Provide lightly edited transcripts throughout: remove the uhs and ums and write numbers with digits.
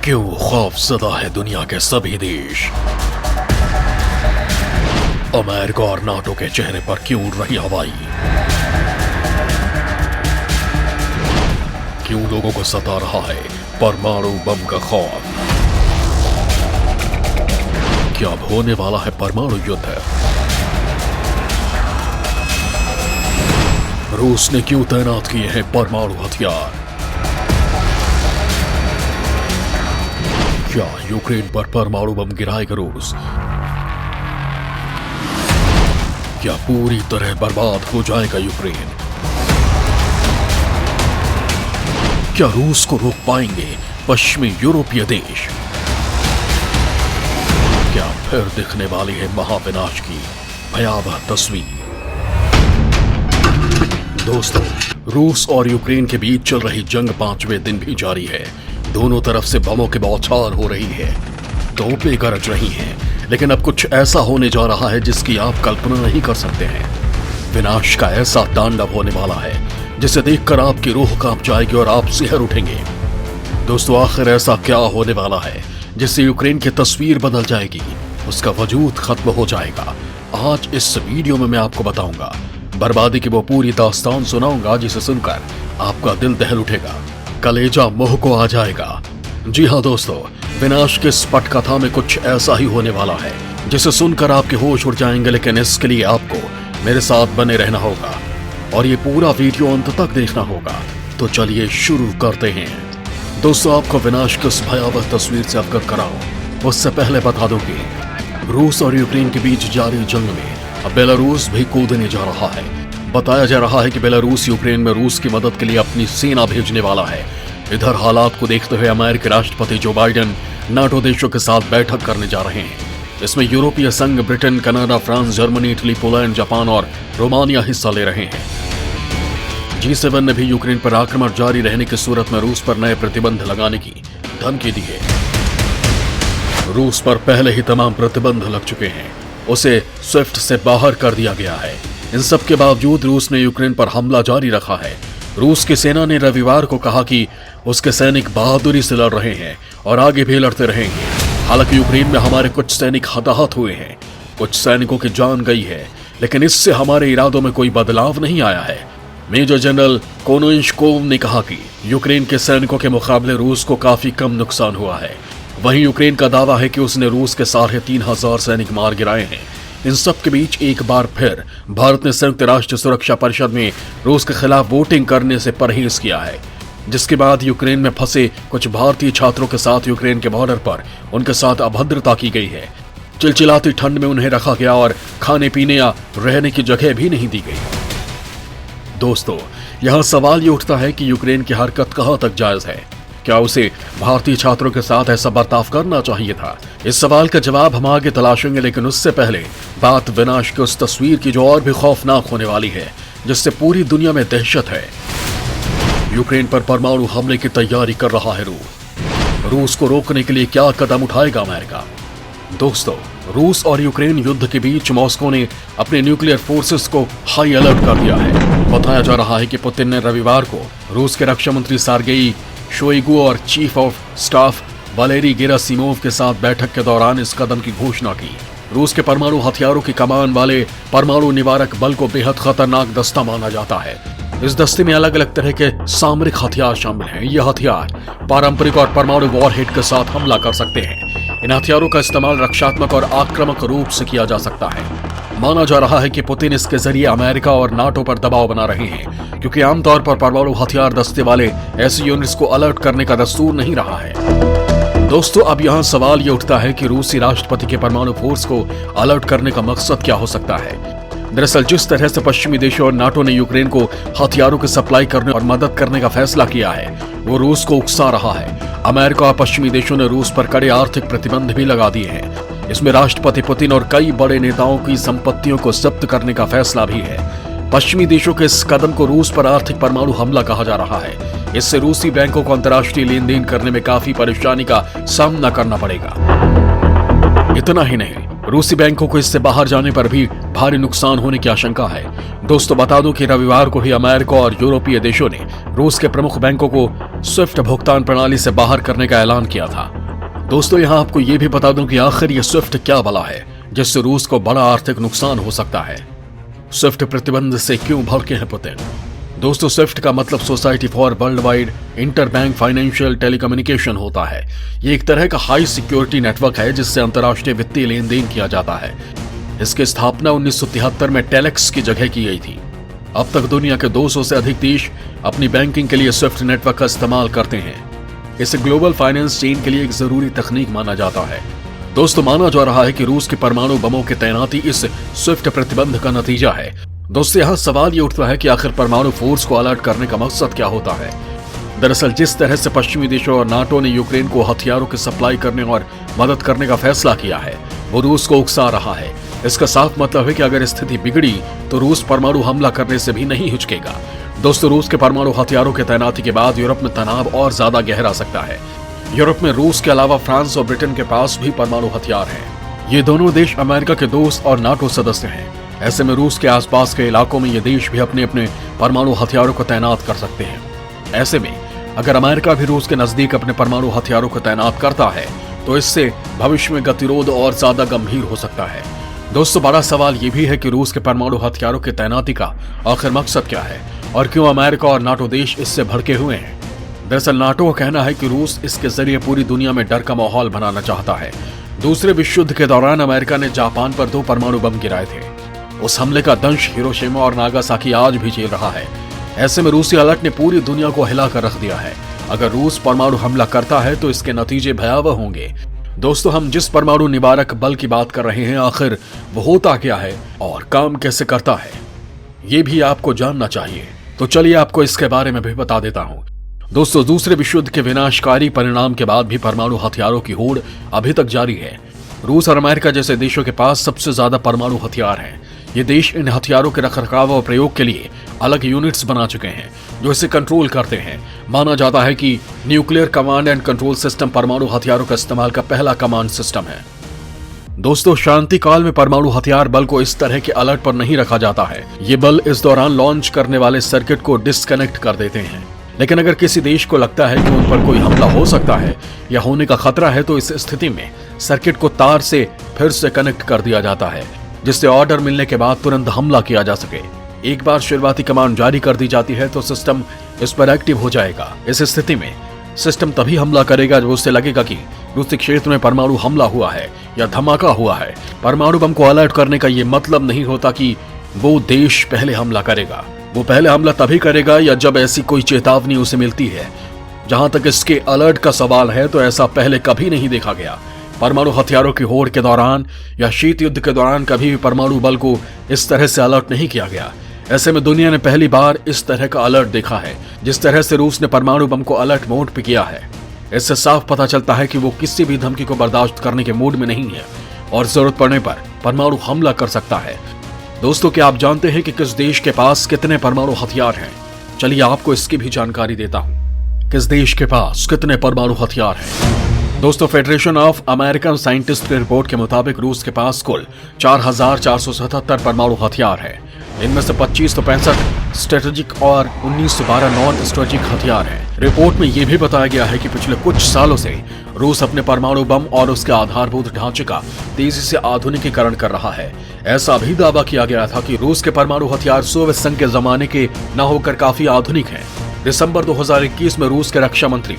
क्यों खौफजदा है दुनिया के सभी देश? अमेरिका और नाटो के चेहरे पर क्यों उड़ रही हवाई? क्यों लोगों को सता रहा है परमाणु बम का खौफ? क्या अब होने वाला है परमाणु युद्ध? रूस ने क्यों तैनात किए हैं परमाणु हथियार? क्या यूक्रेन पर परमाणु बम गिराएगा रूस? क्या पूरी तरह बर्बाद हो जाएगा यूक्रेन? क्या रूस को रोक पाएंगे पश्चिमी यूरोपीय देश? क्या फिर दिखने वाली है महाविनाश की भयावह तस्वीर? दोस्तों, रूस और यूक्रेन के बीच चल रही जंग 5वें दिन भी जारी है। दोनों तरफ से बमों की बौछार हो रही है, तोपें गरज रही हैं, लेकिन अब कुछ ऐसा होने जा रहा है जिसकी आप कल्पना नहीं कर सकते हैं। विनाश का ऐसा तांडव होने वाला है जिसे देखकर आपकी रूह कांप जाएगी और आप सिहर उठेंगे। दोस्तों, आखिर ऐसा क्या होने वाला है जिससे यूक्रेन की तस्वीर बदल जाएगी, उसका वजूद खत्म हो जाएगा? आज इस वीडियो में मैं आपको बताऊंगा, बर्बादी की वो पूरी दास्तान सुनाऊंगा जिसे सुनकर आपका दिल दहल उठेगा, कलेजा मुंह को आ जाएगा। जी हाँ दोस्तों, विनाश की इस पटकथा में कुछ ऐसा ही होने वाला है जिसे सुनकर आपके होश उड़ जाएंगे, लेकिन इसके लिए आपको मेरे साथ बने रहना होगा और ये पूरा वीडियो अंत तक देखना होगा। तो चलिए शुरू करते हैं। दोस्तों, आपको विनाश की उस भयावह तस्वीर से अवगत कराऊं उससे पहले बता दूं कि रूस और यूक्रेन के बीच जारी जंग में अब बेलारूस भी कूदने जा रहा है। बताया जा रहा है कि बेलारूस यूक्रेन में रूस की मदद के लिए अपनी सेना भेजने वाला है। इधर हालात को देखते हुए अमेरिकी राष्ट्रपति जो बाइडेन नाटो देशों के साथ बैठक करने जा रहे हैं। इसमें यूरोपीय संघ, Britain, Canada, France, Germany, Italy, Poland, Japan और रोमानिया हिस्सा ले रहे हैं। G7 ने भी यूक्रेन पर आक्रमण जारी रहने की सूरत में रूस पर नए प्रतिबंध लगाने की धमकी दी है। रूस पर पहले ही तमाम प्रतिबंध लग चुके हैं, उसे स्विफ्ट से बाहर कर दिया गया है। इन सब के बावजूद रूस ने यूक्रेन पर हमला जारी रखा है। रूस की सेना ने रविवार को कहा कि उसके सैनिक बहादुरी से लड़ रहे हैं और आगे भी लड़ते रहेंगे। हालांकि यूक्रेन में हमारे कुछ सैनिक हताहत हुए हैं, कुछ सैनिकों की जान गई है, लेकिन इससे हमारे इरादों में कोई बदलाव नहीं आया है। मेजर जनरल कोनोइश्कोव ने कहा कि यूक्रेन के सैनिकों के मुकाबले रूस को काफी कम नुकसान हुआ है। वहीं यूक्रेन का दावा है कि उसने रूस के 3,500 सैनिक मार गिराए हैं। इन सब के बीच एक बार फिर भारत ने संयुक्त राष्ट्र सुरक्षा परिषद में रूस के खिलाफ वोटिंग करने से परहेज किया है, जिसके बाद यूक्रेन में फंसे कुछ भारतीय छात्रों के साथ यूक्रेन के बॉर्डर पर उनके साथ अभद्रता की गई है। चिलचिलाती ठंड में उन्हें रखा गया और खाने पीने या रहने की जगह भी नहीं दी गई। दोस्तों, यहाँ सवाल ये उठता है कि यूक्रेन की हरकत कहां तक जायज है? क्या उसे भारतीय छात्रों के साथ ऐसा बर्ताव करना चाहिए था? इस सवाल का जवाब हम आगे तलाशेंगे, लेकिन उससे पहले बात विनाश की उस तस्वीर की जो और भी खौफनाक होने वाली है, जिससे पूरी दुनिया में दहशत है। यूक्रेन पर परमाणु हमले की तैयारी कर रहा है रूस को रोकने के लिए क्या कदम उठाएगा अमेरिका? दोस्तों, रूस और यूक्रेन युद्ध के बीच मॉस्को ने अपने न्यूक्लियर फोर्सेस को हाई अलर्ट कर दिया है। बताया जा रहा है कि पुतिन ने रविवार को रूस के रक्षा मंत्री सर्गेई शोइगु और chief of staff Valery Gerasimov के साथ बैठक के दौरान इस कदम की घोषणा की। रूस के परमाणु हथियारों की कमान वाले परमाणु निवारक बल को बेहद खतरनाक दस्ता माना जाता है। इस दस्ते में अलग अलग तरह के सामरिक हथियार शामिल हैं। ये हथियार पारंपरिक और परमाणु वॉरहेड के साथ हमला कर सकते हैं। इन हथियारों का इस्तेमाल रक्षात्मक और आक्रामक रूप से किया जा सकता है। माना जा रहा है कि पुतिन इसके जरिए अमेरिका और नाटो पर दबाव बना रहे हैं, क्योंकि आमतौर पर परमाणु हथियार दस्ते वाले ऐसे यूनिट्स को अलर्ट करने का दस्तूर नहीं रहा है। दोस्तों, अब यहाँ सवाल ये उठता है कि रूसी राष्ट्रपति के परमाणु फोर्स को अलर्ट करने का मकसद क्या हो सकता है? दरअसल जिस तरह से पश्चिमी देशों और नाटो ने यूक्रेन को हथियारों की सप्लाई करने और मदद करने का फैसला किया है, वो रूस को उकसा रहा है। अमेरिका और पश्चिमी देशों ने रूस पर कड़े आर्थिक प्रतिबंध भी लगा दिए हैं। इसमें राष्ट्रपति पुतिन और कई बड़े नेताओं की संपत्तियों को जब्त करने का फैसला भी है। पश्चिमी देशों के इस कदम को रूस पर आर्थिक परमाणु हमला कहा जा रहा है। इससे रूसी बैंकों को अंतर्राष्ट्रीय लेन देन करने में काफी परेशानी का सामना करना पड़ेगा। इतना ही नहीं, रूसी बैंकों को इससे बाहर जाने पर भी भारी नुकसान होने की आशंका है। दोस्तों, बता दूं कि रविवार को ही अमेरिका और यूरोपीय देशों ने रूस के प्रमुख बैंकों को स्विफ्ट भुगतान प्रणाली से बाहर करने का ऐलान किया था। दोस्तों यहाँ आपको ये भी बता दूं कि आखिर ये स्विफ्ट क्या बला है जिससे रूस को बड़ा आर्थिक नुकसान हो सकता है। स्विफ्ट प्रतिबंध से क्यों भड़के हैं पुतिन? दोस्तों स्विफ्ट का मतलब society for world wide inter bank financial telecommunication होता है। ये एक तरह का हाई सिक्योरिटी नेटवर्क है जिससे अंतर्राष्ट्रीय वित्तीय लेन देन किया जाता है। इसकी स्थापना 1973 में टेलेक्स की जगह की गई थी। अब तक दुनिया के 200 से अधिक देश अपनी बैंकिंग के लिए स्विफ्ट नेटवर्क का इस्तेमाल करते हैं। इसे ग्लोबल फाइनेंस चेन के लिए एक जरूरी तकनीक माना जाता है। दोस्तों माना जा रहा है कि रूस के परमाणु बमों की तैनाती इस स्विफ्ट प्रतिबंध का नतीजा है। दोस्तों यहाँ सवाल ये उठता है कि आखिर परमाणु फोर्स को अलर्ट करने का मकसद क्या होता है। दरअसल जिस तरह से पश्चिमी देशों और नाटो ने यूक्रेन को हथियारों की सप्लाई करने और मदद करने का फैसला किया है वो रूस को उकसा रहा है। इसका साफ मतलब है कि अगर स्थिति बिगड़ी तो रूस परमाणु हमला करने से भी नहीं हिचकेगा। दोस्तों रूस के परमाणु हथियारों की तैनाती के बाद यूरोप में तनाव और ज्यादा गहरा सकता है। यूरोप में रूस के अलावा फ्रांस और ब्रिटेन के पास भी परमाणु हथियार हैं। ये दोनों देश अमेरिका के दोस्त और नाटो सदस्य हैं। ऐसे में रूस के आसपास के इलाकों में ये देश भी अपने अपने परमाणु हथियारों को तैनात कर सकते हैं। ऐसे में अगर अमेरिका भी रूस के नजदीक अपने परमाणु हथियारों को तैनात करता है तो इससे भविष्य में गतिरोध और ज्यादा गंभीर हो सकता है। दोस्तों बड़ा सवाल ये भी है कि रूस के परमाणु हथियारों की तैनाती का आखिर मकसद क्या है और क्यों अमेरिका और नाटो देश इससे भड़के हुए हैं। दरअसल नाटो का कहना है कि रूस इसके जरिए पूरी दुनिया में डर का माहौल बनाना चाहता है। दूसरे विश्व युद्ध के दौरान अमेरिका ने जापान पर 2 परमाणु बम गिराए थे। उस हमले का दंश हिरोशिमा और नागासाकी आज भी झेल रहा है। ऐसे में रूसी अलर्ट ने पूरी दुनिया को हिलाकर रख दिया है। अगर रूस परमाणु हमला करता है तो इसके नतीजे भयावह होंगे। दोस्तों हम जिस परमाणु निवारक बल की बात कर रहे हैं आखिर वो होता क्या है और काम कैसे करता है ये भी आपको जानना चाहिए। तो चलिए आपको इसके बारे में भी बता देता हूं। दोस्तों दूसरे विश्व युद्ध के विनाशकारी परिणाम के बाद भी परमाणु हथियारों की होड़ अभी तक जारी है। रूस और अमेरिका जैसे देशों के पास सबसे ज्यादा परमाणु हथियार हैं। ये देश इन हथियारों के रखरखाव और प्रयोग के लिए अलग यूनिट्स बना चुके हैं जो इसे कंट्रोल करते हैं। माना जाता है कि nuclear command and control system परमाणु हथियारों का इस्तेमाल का पहला कमांड सिस्टम है। दोस्तों शांति काल में परमाणु हथियार बल को इस तरह के अलर्ट पर नहीं रखा जाता है। ये बल इस दौरान लॉन्च करने वाले सर्किट को डिस्कनेक्ट कर देते हैं। लेकिन अगर किसी देश को लगता है कि उन पर कोई हमला हो सकता है या होने का खतरा है तो इस स्थिति में सर्किट को तार से फिर से कनेक्ट कर दिया जाता है जिससे ऑर्डर मिलने के बाद तुरंत हमला किया जा सके। एक बार शुरुआती कमांड जारी कर दी जाती है तो सिस्टम इस पर एक्टिव हो जाएगा। इस स्थिति में सिस्टम तभी हमला करेगा जब उससे लगेगा कि रूसी क्षेत्र में परमाणु हमला हुआ है या धमाका हुआ है। परमाणु बम को अलर्ट करने का ये मतलब नहीं होता कि वो देश पहले हमला करेगा। वो पहले हमला तभी करेगा या जब ऐसी कोई चेतावनी उसे मिलती है। जहां तक इसके अलर्ट का सवाल है तो ऐसा पहले कभी नहीं देखा गया। परमाणु हथियारों की होड़ के दौरान या शीत युद्ध के दौरान कभी भी परमाणु बल को इस तरह से अलर्ट नहीं किया गया। ऐसे में दुनिया ने पहली बार इस तरह का अलर्ट देखा है जिस तरह से रूस ने परमाणु बम को अलर्ट मोड पे किया है। इससे साफ पता चलता है कि वो किसी भी धमकी को बर्दाश्त करने के मूड में नहीं है और जरूरत पड़ने पर परमाणु हमला कर सकता है। दोस्तों क्या आप जानते हैं कि किस देश के पास कितने परमाणु हथियार हैं? चलिए आपको इसकी भी जानकारी देता हूं। किस देश के पास कितने परमाणु हथियार हैं? दोस्तों फेडरेशन ऑफ अमेरिकन साइंटिस्ट की रिपोर्ट के मुताबिक रूस के पास कुल 4477 परमाणु हथियार है। इनमें से 2565 स्ट्रेटेजिक और 1912 नॉन स्ट्रेटेजिक हथियार हैं। रिपोर्ट में यह भी बताया गया है कि पिछले कुछ सालों से रूस अपने परमाणु बम और उसके आधारभूत ढांचे का तेजी से आधुनिकीकरण कर रहा है। ऐसा भी दावा किया गया था कि रूस के परमाणु हथियार सोवियत संघ के जमाने के न होकर काफी आधुनिक हैं। दिसंबर 2021 में रूस के रक्षा मंत्री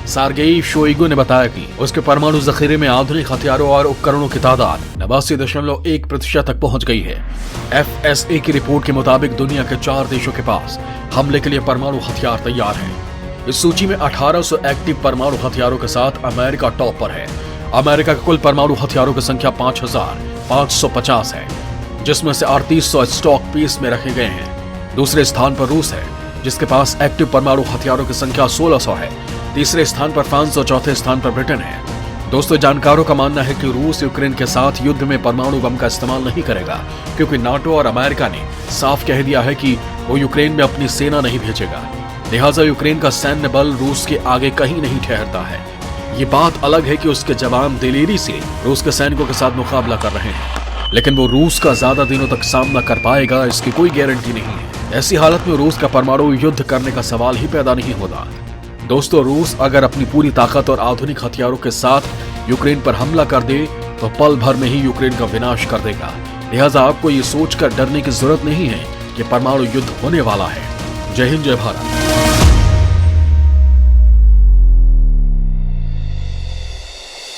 सार्गेई शोइगु ने बताया कि उसके परमाणु जखीरे में आधुनिक हथियारों और उपकरणों की तादाद 89.1% तक पहुंच गई है। FSA की रिपोर्ट के मुताबिक दुनिया के 4 देशों के पास हमले के लिए परमाणु हथियार तैयार हैं। इस सूची में 1800 एक्टिव परमाणु हथियारों के साथ अमेरिका टॉप पर है। अमेरिका के कुल परमाणु हथियारों की संख्या 5550 है, जिसमें से 3800 स्टॉक पीस में रखे गए हैं। दूसरे स्थान पर रूस है जिसके पास एक्टिव परमाणु हथियारों की संख्या 1600 है। तीसरे स्थान पर फ्रांस और चौथे स्थान पर ब्रिटेन है। दोस्तों जानकारों का मानना है कि रूस यूक्रेन के साथ युद्ध में परमाणु बम का इस्तेमाल नहीं करेगा क्योंकि नाटो और अमेरिका ने साफ कह दिया है कि वो यूक्रेन में अपनी सेना नहीं भेजेगा। लिहाजा यूक्रेन का सैन्य बल रूस के आगे कहीं नहीं ठहरता है। ये बात अलग है कि उसके जवान दिलेरी से रूस के सैनिकों के साथ मुकाबला कर रहे हैं, लेकिन वो रूस का ज्यादा दिनों तक सामना कर पाएगा इसकी कोई गारंटी नहीं है। ऐसी हालत में रूस का परमाणु युद्ध करने का सवाल ही पैदा नहीं होता। दोस्तों रूस अगर अपनी पूरी ताकत और आधुनिक हथियारों के साथ यूक्रेन पर हमला कर दे तो पल भर में ही यूक्रेन का विनाश कर देगा। लिहाजा आपको ये सोचकर डरने की जरूरत नहीं है कि परमाणु युद्ध होने वाला है। जय हिंद, जय भारत।